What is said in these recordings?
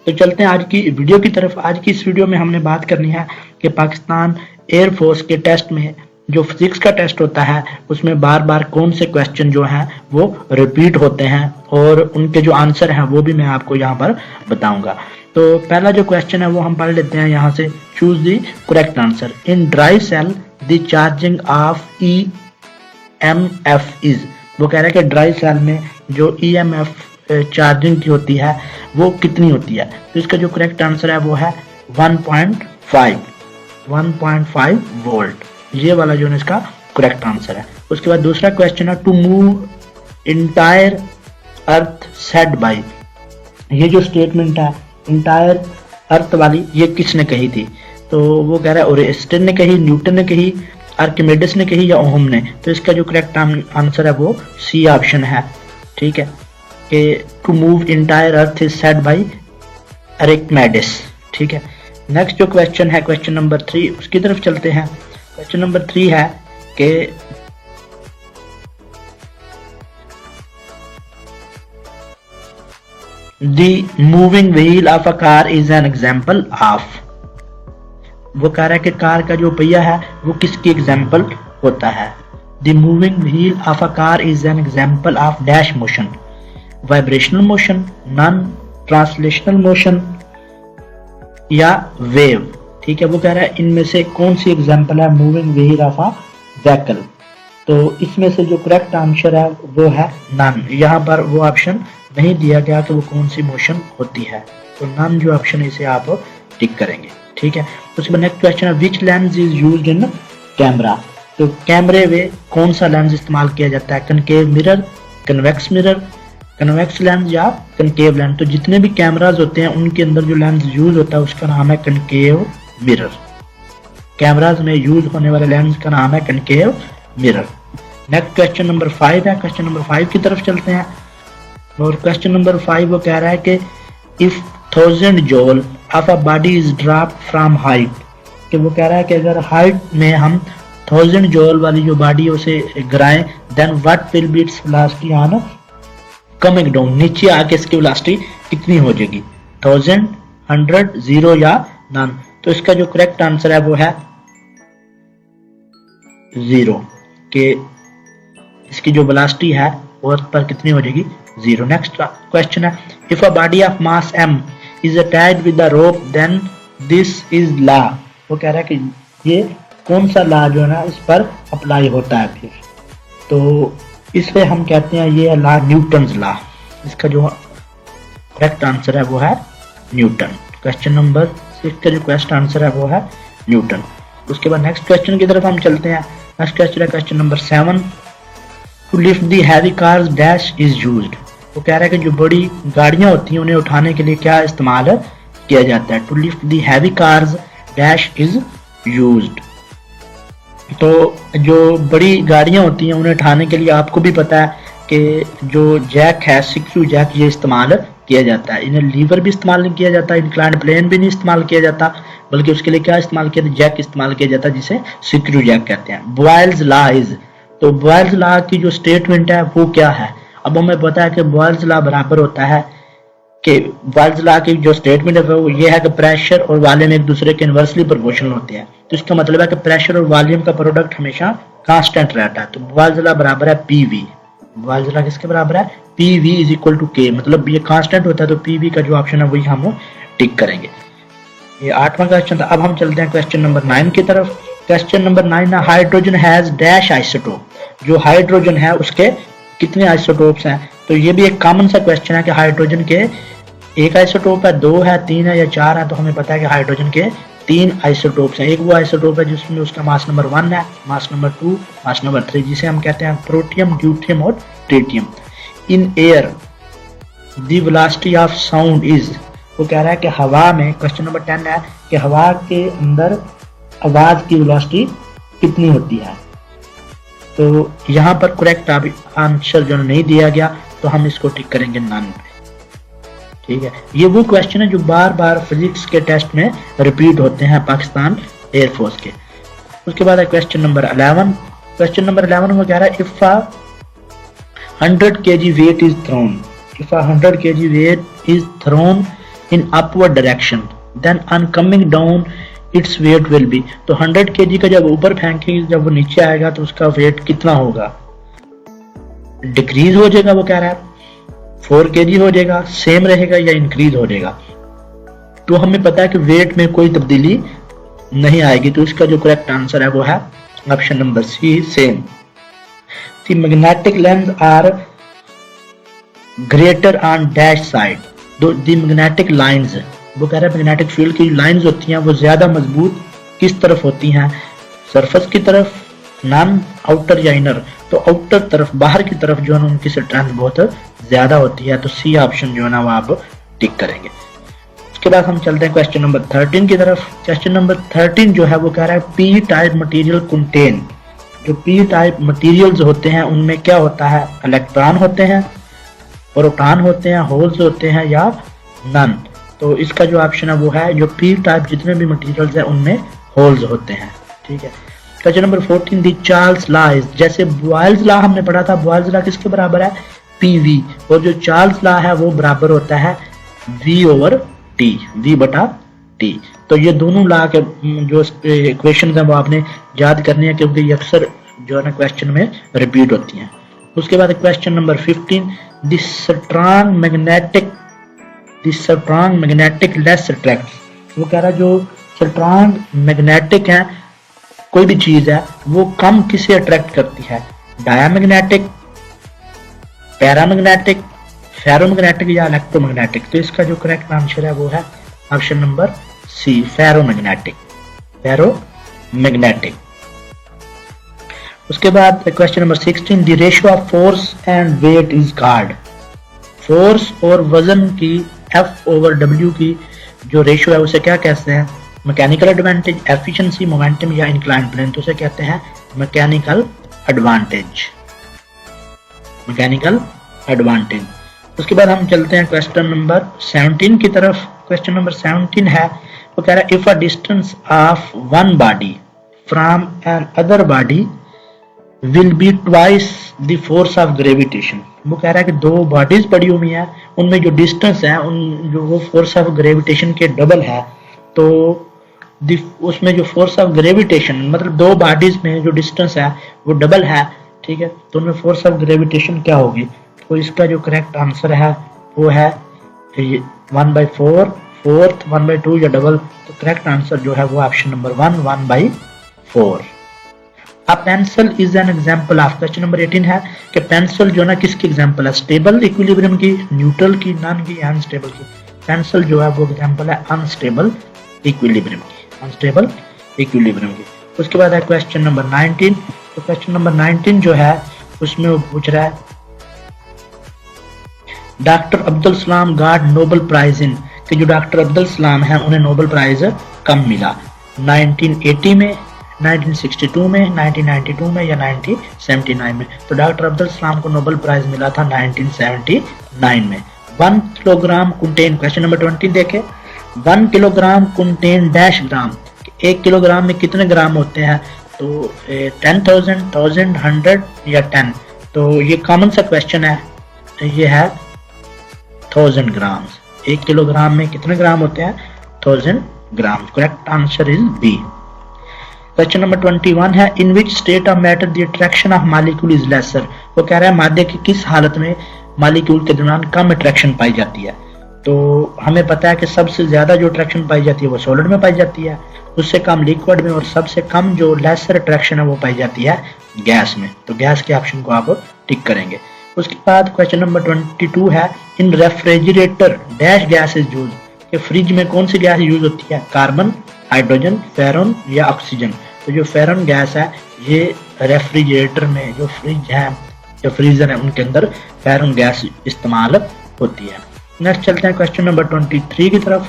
तो चलते हैं आज की वीडियो की तरफ। आज की इस वीडियो में हमने बात करनी है कि पाकिस्तान एयरफोर्स के टेस्ट में जो फिजिक्स का टेस्ट होता है उसमें बार बार कौन से क्वेश्चन जो हैं वो रिपीट होते हैं और उनके जो आंसर हैं वो भी मैं आपको यहाँ पर बताऊंगा। तो पहला जो क्वेश्चन है वो हम पढ़ लेते हैं यहाँ से। Choose the correct answer. In dry cell the charging of EMF is. वो कह रहा है कि ड्राई सेल में जो EMF चार्जिंग की होती है वो कितनी होती है। तो इसका जो करेक्ट आंसर है वो है 1.5 वोल्ट। ये वाला जो है इसका करेक्ट आंसर है। उसके बाद दूसरा क्वेश्चन है to move entire earth set by. ये जो स्टेटमेंट है इंटायर अर्थ वाली ये किसने कही थी। तो वो कह रहा है ओरेस्टन ने कही, न्यूटन ने कही, आर्किमिडीज ने कही या ओहम ने। तो इसका जो करेक्ट आंसर है वो सी ऑप्शन है। ठीक है कि to move entire earth is set by Archimedes. ठीक है। नेक्स्ट जो क्वेश्चन है क्वेश्चन नंबर 3 उसकी तरफ चलते हैं। क्वेश्चन नंबर 3 है कि the moving wheel of a car is an example of. वो कह रहा है कि कार का जो पहिया है वो किसकी एग्जाम्पल होता है। The moving wheel of a car is an example of dash motion, vibrational motion, non translational motion या वेव। ठीक है। वो कह रहा है इनमें से कौन सी एग्जाम्पल है moving wheel of a vehicle. तो इसमें से जो करेक्ट आंसर है वो है नॉन। यहाँ पर वो ऑप्शन नहीं दिया गया कि वो कौन सी मोशन होती है। तो नॉन जो ऑप्शन है इसे आप टिक करेंगे। ठीक है। उसके बाद नेक्स्ट क्वेश्चन है which lens is used in camera. तो कैमरे में कौन सा लेंस इस्तेमाल किया जाता है। Concave mirror, convex mirror, convex lens या कनकेव लेंस। तो जितने भी कैमराज होते हैं उनके अंदर जो लेंस यूज होता है उसका नाम है कनकेव मिरर। कैमराज में यूज होने वाले लेंस का नाम है concave mirror. Next question number 5 है। क्वेश्चन नंबर 5 की तरफ चलते हैं। और क्वेश्चन नंबर 5 वो कह रहा है कि if 1000 joule of a body is dropped from height. कि वो कह रहा है कि अगर हाइट में हम 1000 जूल वाली जो बॉडी है उसे गिराएं then what will be its velocity on coming down. नीचे आके इसकी वेलोसिटी कितनी हो जाएगी। 1000, 100, 0 या नन। तो इसका जो करेक्ट आंसर है वो है 0 कि इसकी जो वेलोसिटी है अर्थ पर कितनी हो जाएगी 0। Next question is if a body of mass m is attached with the rope then this is law. वो कह रहा है कि ये कौन सा लॉ जो है ना इस पर अप्लाई होता है फिर। तो इसलिए हम कहते हैं ये लॉ न्यूटन्स लॉ। इसका जो करेक्ट आंसर है वो है न्यूटन। क्वेश्चन नंबर 6 का जो करेक्ट आंसर है वो है न्यूटन। उसके बाद नेक्स्ट क्वेश्चन की तरफ हम चलते हैं। Next question is question number 7 to lift the heavy cars dash is used. वो कह रहा है कि जो बड़ी गाड़ियां होती हैं उन्हें उठाने के लिए क्या इस्तेमाल किया जाता है। To lift the heavy cars dash is used. तो जो बड़ी गाड़ियां होती हैं उन्हें उठाने के लिए आपको भी पता है कि जो जैक है स्क्रू जैक ये इस्तेमाल किया जाता है। इन्हें लीवर भी इस्तेमाल नहीं किया जाता, इंक्लाइंड प्लेन भी नहीं इस्तेमाल किया जाता, बल्कि उसके लिए क्या इस्तेमाल किया जाता है जैक इस्तेमाल किया जाता है जिसे स्क्रू जैक कहते हैं। Boyle's law is. तो बॉयल्स लॉ की जो स्टेटमेंट है वो क्या है। अब हमें पता है कि बॉयल्स लॉ बराबर होता है कि बॉयल्स लॉ की जो स्टेटमेंट है वो ये है कि प्रेशर और वॉल्यूम एक दूसरे के इनवर्सली प्रोपोर्शनल होते हैं। तो इसका मतलब है कि प्रेशर और वॉल्यूम का प्रोडक्ट हमेशा कांस्टेंट रहता है। तो बॉयल्स लॉ बराबर है PV। बॉयल्स लॉ किसके बराबर है PV is equal to K। मतलब ये कांस्टेंट होता है तो PV का जो ऑप्शन है वही हम टिक करेंगे। ये 8वां क्वेश्चन था। अब हम चलते हैं क्वेश्चन नंबर 9 की तरफ। क्वेश्चन नंबर 9 है हाइड्रोजन हैज डैश आइसोटोप। जो हाइड्रोजन है उसके कितने आइसोटोप्स हैं। तो ये भी एक कॉमन सा क्वेश्चन है कि हाइड्रोजन के एक आइसोटोप है, 2 है, 3 है या 4 है। तो हमें पता है कि हाइड्रोजन के 3 आइसोटोप्स हैं। एक वो आइसोटोप है जिसमें उसका मास नंबर 1 है, मास नंबर 2, मास नंबर 3 जिसे हम कहते हैं प्रोटियम, ड्यूटियम और tritium. In air the velocity of sound is. वो कह रहा है कि हवा में क्वेश्चन नंबर 10 है कि हवा के अंदर आवाज की वेलोसिटी कितनी होती है। तो यहाँ पर करेक्ट आंसर जो नहीं दिया गया तो हम इसको टिक करेंगे नन पे। ठीक है। ये वो क्वेश्चन है जो बार बार फिजिक्स के टेस्ट में रिपीट होते हैं पाकिस्तान एयरफोर्स के। उसके बाद है क्वेश्चन नंबर 11। क्वेश्चन नंबर 11 में कह रहा है if 100 kg weight is thrown, if 100 kg weight is thrown in upward direction, then on coming down its weight will be। तो 100 kg का जब ऊपर फेंकेंगे, जब वो नीचे आएगा तो उसका वेट कितना होगा? डिक्रीज हो जाएगा, वो कह रहा है 4 kg हो जाएगा, सेम रहेगा या इंक्रीज हो जाएगा? तो हमें पता है कि वेट में कोई तब्दीली नहीं आएगी, तो इसका जो करेक्ट आंसर है वो है option number C, same. The magnetic lengths are greater on dash side। The magnetic lines, वो कह रहा है मैग्नेटिक फील्ड की लाइंस होती हैं वो ज्यादा मजबूत किस तरफ होती हैं? सरफेस की तरफ, नॉन आउटर या इनर? तो आउटर तरफ, बाहर की तरफ जो है उनकी स्ट्रेंथ बहुत ज्यादा होती है, तो सी ऑप्शन जो है ना वो आप टिक करेंगे। उसके बाद हम चलते हैं क्वेश्चन नंबर 13 की तरफ। क्वेश्चन नंबर 13 जो है वो कह रहा है पी टाइप मटेरियल कंटेन। जो पी टाइप मटेरियल्स होते हैं उनमें क्या होता है? इलेक्ट्रॉन होते हैं, प्रोटॉन होते हैं, होल्स होते हैं या नन? तो इसका जो ऑप्शन है वो है जो पी टाइप जितने भी मटेरियल्स हैं उनमें होल्स होते हैं। ठीक है। Question number 14 the Charles law is. जैसे बॉयल्स लॉ हमने पढ़ा था, बॉयल्स लॉ किसके बराबर है? पीवी। और जो चार्ल्स लॉ है वो बराबर होता है वी ओवर टी, वी बटा टी। तो ये दोनों लॉ के जो इक्वेशंस हैं वो आपने याद करनी है, क्योंकि ये अक्सर जो है ना क्वेश्चन में रिपीट होती हैं। उसके बाद question number 15 the strong magnetic less attract. वो कह रहा है जो स्ट्रांग मैग्नेटिक है कोई भी चीज है वो कम किसे अट्रैक्ट करती है? डायामैग्नेटिक, पैरामैग्नेटिक, फेरोमैग्नेटिक या इलेक्ट्रोमैग्नेटिक? तो इसका जो करेक्ट आंसर है वो है option number C, ferromagnetic, ferromagnetic. उसके बाद question number 16 the ratio of force and weight is called. Force और वजन की एफ ओवर डब्ल्यू की जो रेशियो है उसे क्या कहते हैं? मैकेनिकल एडवांटेज, एफिशिएंसी, मोमेंटम या इंक्लाइंड प्लेन? तो उसे कहते हैं मैकेनिकल एडवांटेज, मैकेनिकल एडवांटेज। उसके बाद हम चलते हैं क्वेश्चन नंबर 17 की तरफ। क्वेश्चन नंबर 17 है वो कह रहा है if a distance of one body from another body will be twice the force of gravitation. वो कह रहा है कि दो बॉडीज पड़ी हुई हैं, उनमें जो डिस्टेंस है उन जो वो फोर्स ऑफ ग्रेविटेशन के डबल है। तो उसमें जो फोर्स ऑफ ग्रेविटेशन मतलब दो बॉडीज में जो डिस्टेंस है वो डबल है। ठीक है, तो उनमें फोर्स ऑफ ग्रेविटेशन क्या होगी? तो इसका जो करेक्ट आंसर है वो है 1/4, फोर्थ 1/2 या डबल। तो करेक्ट आंसर जो है वो option number 1/4। A pencil is an example of. Question number 18 है कि पेंसिल जो ना किसकी एग्जांपल है? स्टेबल इक्विलिब्रियम की, न्यूट्रल की, नॉन की, अनस्टेबल की? पेंसिल जो है वो एग्जांपल है अनस्टेबल इक्विलिब्रियम की, अनस्टेबल इक्विलिब्रियम की। उसके बाद है क्वेश्चन नंबर 19। तो क्वेश्चन नंबर 19 जो है उसमें वो पूछ रहा है doctor Abdul Salam got Nobel prize in. कि जो डॉक्टर अब्दुल सलाम है उन्हें नोबेल प्राइज कब मिला? 1980 में, 1962 में, 1992 में या 1979 में? तो डॉक्टर अब्दुल सलाम को नोबेल प्राइज मिला था 1979 में। 1 किलोग्राम कंटेन। क्वेश्चन नंबर 20 देखें 1 किलोग्राम कंटेन डैश ग्राम। 1 किलोग्राम में कितने ग्राम होते हैं? तो 10,000, 1000, 100 या 10? तो ये कॉमन सा क्वेश्चन है, तो ये है 1000 ग्राम। 1 किलोग्राम में कितने ग्राम होते हैं? 1000 gram. Correct answer is B. Question number 21 है in which state of matter the attraction of molecule is lesser. वो कह रहा है मादे की किस हालत में मॉलिक्यूल के दौरान कम अट्रैक्शन पाई जाती है? तो हमें पता है कि सबसे ज्यादा जो अट्रैक्शन पाई जाती है वो सॉलिड में पाई जाती है, उससे कम लिक्विड में, और सबसे कम जो लेसर अट्रैक्शन है वो पाई जाती है गैस में। तो गैस के ऑप्शन को आप टिक करेंगे। उसके बाद क्वेश्चन नंबर 22 है इन refrigerator dash gas is use. कि फ्रिज में कौन सी गैस यूज होती है? कार्बन, हाइड्रोजन, फेरॉन या ऑक्सीजन? तो जो फेरॉन गैस है ये रेफ्रिजरेटर में, जो फ्रिज है, जो फ्रीजर है उनके अंदर फेरॉन गैस इस्तेमाल होती है। नेक्स्ट चलते हैं क्वेश्चन नंबर 23 की तरफ।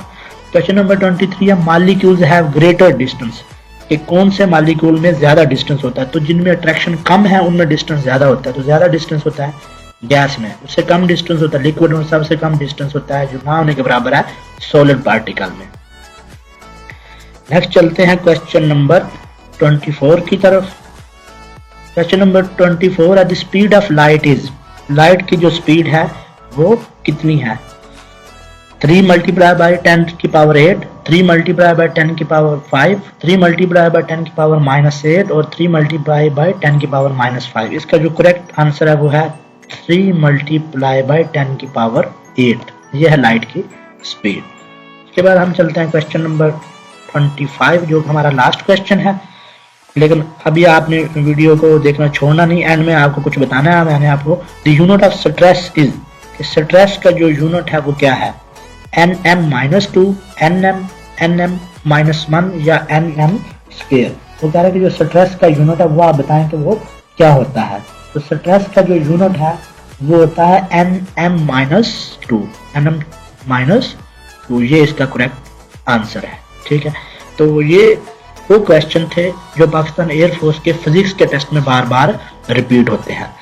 क्वेश्चन नंबर 23 है मॉलिक्यूल्स हैव ग्रेटर डिस्टेंस। कि कौन से मॉलिक्यूल में ज्यादा डिस्टेंस होता है? तो जिनमें अट्रैक्शन कम है उनमें डिस्टेंस ज्यादा होता है। तो ज्यादा डिस्टेंस होता है गैस में, उससे कम डिस्टेंस होता है लिक्विड में, सबसे कम डिस्टेंस होता है जो ना होने के बराबर है सॉलिड पार्टिकल में। नेक्स्ट चलते हैं क्वेश्चन नंबर 24 की तरफ। क्वेश्चन नंबर 24 है the speed of light is. Light की जो स्पीड है वो कितनी है? 3 मल्टीप्लाई बाय 10 की पावर 8, 3 मल्टीप्लाई बाय 10 की पावर 5, 3 मल्टीप्लाई बाय 10 की पावर -8 और 3 मल्टीप्लाई बाय 10 की पावर -5। इसका जो करेक्ट आंसर है वो है 3 मल्टीप्लाई बाय 10 की पावर 8। ये है लाइट की स्पीड। इसके बाद हम चलते हैं क्वेश्चन नंबर 25 जो हमारा लास्ट क्वेश्चन है। लेकिन अभी आपने वीडियो को देखना छोड़ना नहीं, एंड में आपको कुछ बताना है। मैंने आपको the unit of stress is, stress का जो यूनिट है वो क्या है, nm-2, nm-1 या nm स्क्वायर। वो कह रहा है कि जो स्ट्रेस का यूनिट है वो आप बताएं कि वो क्या होता है। तो स्ट्रेस का जो यूनिट है वो होता है nm-2, nm-2। ये इसका करेक्ट आंसर है। ठीक है, तो ये वो क्वेश्चन थे जो पाकिस्तान एयरफोर्स के फिजिक्स के टेस्ट में बार बार रिपीट होते हैं।